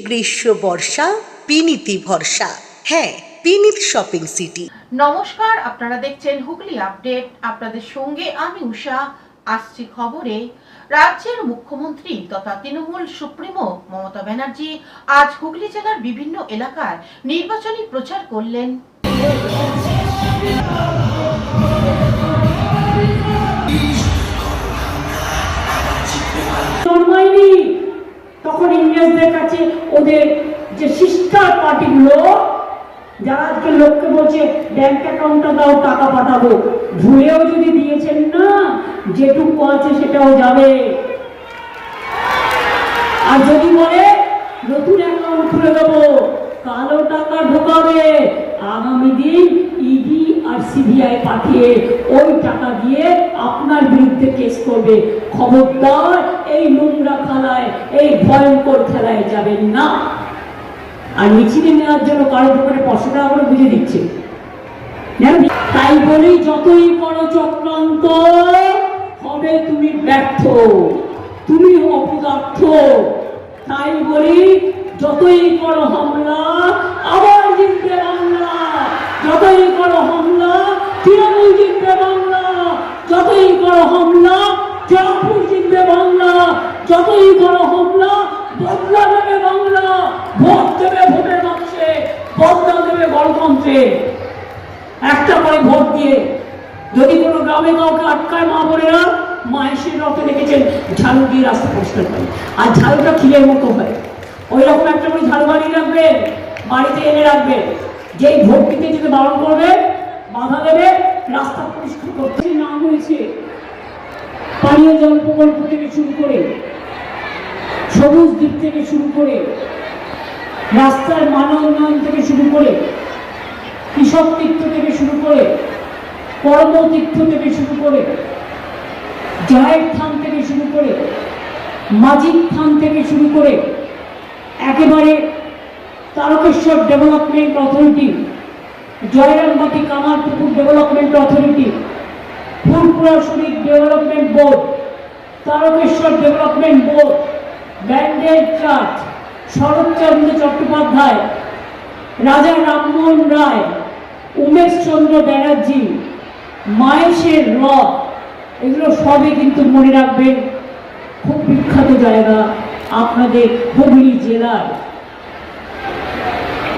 গ্রীষ্ম বর্ষা পিনিতি ভরসা। হ্যাঁ, পিনিত শপিং সিটি। নমস্কার, আপনারা দেখছেন হুগলি আপডেট। আপনাদের সঙ্গে আমি উষা। আসছি খবরে। রাজ্যের মুখ্যমন্ত্রী তথা তৃণমূল সুপ্রিমো মমতা ব্যানার্জি আজ হুগলি জেলার বিভিন্ন এলাকায় নির্বাচনী প্রচার করলেন। তখন ইংরেজদের কাছে ওদের যে সিস্টার পার্টিগুলো যারা আজকে লোককে বলছে ব্যাংক অ্যাকাউন্টটা দাও টাকা পাঠাবো, ভুলেও যদি দিয়েছেন না যেটুকু আছে সেটাও যাবে। আর যদি বলে নতুন অ্যাকাউন্ট খুলে দেবো, কালো টাকা ঢোকাবে, আগামী দিন ইডি আর সিবিআই পাঠিয়ে ওই টাকা দিয়ে আপনার বিরুদ্ধে কেস করবে। খবরদার এই নোংরা খেলায়, এই ভয়ঙ্কর খেলায় যাবেন না। আর মিছিলে নেওয়ার জন্য কারো দোকানে 500 টাকা করে বুঝে দিচ্ছে। তাই বলেই যতই বড় চক্রান্ত হবে তুমি ব্যর্থ, তুমি অপদার্থ। তাই বলি যতই বড় হামলা আবার জিতবে বাংলা, যতই বড় হামলা তৃণমূল জিতবে বাংলা, যতই বড় হামলা জয়পুর জিতবে বাংলা, যতই বড় হামলা বদলা দেবে বাংলা, ভোট দেবে ভোটের বাক্সে, বদলা দেবে গণতন্ত্রে। একটা করে ভোট দিয়ে যদি কোনো গ্রামে কাউকে আটকায় মা বোনেরা, মায়ের রথে রেখেছেন ঝাড়ু দিয়ে রাস্তা পরিষ্কার করে, আর ঝাড়ুটা খিলের মতো হয়, ওই রকম একটা করে ঝাড়ু বানিয়ে রাখবেন, বাড়িতে এনে রাখবেন। যেই ভোট দিতে যদি বারণ করবে, বাধা দেবে, রাস্তা পরিষ্কার করতে নাম হয়েছে পানীয় জল প্রকল্প থেকে শুরু করে, সবুজ দ্বীপ থেকে শুরু করে, রাস্তার মান উন্নয়ন থেকে শুরু করে, কৃষক তীর্থ থেকে শুরু করে, কর্মতীর্থ থেকে শুরু করে, জয়ের থান থেকে শুরু করে, মাজিদ থান থেকে শুরু করে, একেবারে Tarakeswar development authority, Jayrambati Kamarpukur development authority, Furfura Sharif development board, Tarakeswar development board, Bandel church, Saratchandra Chattopadhyay, Raja Rammohan রায়, উমেশ চন্দ্র ব্যানার্জি, মায়েশের হ্রদ, এগুলো সবই কিন্তু মনে রাখবেন খুব বিখ্যাত জায়গা আপনাদের হুগলি জেলায়।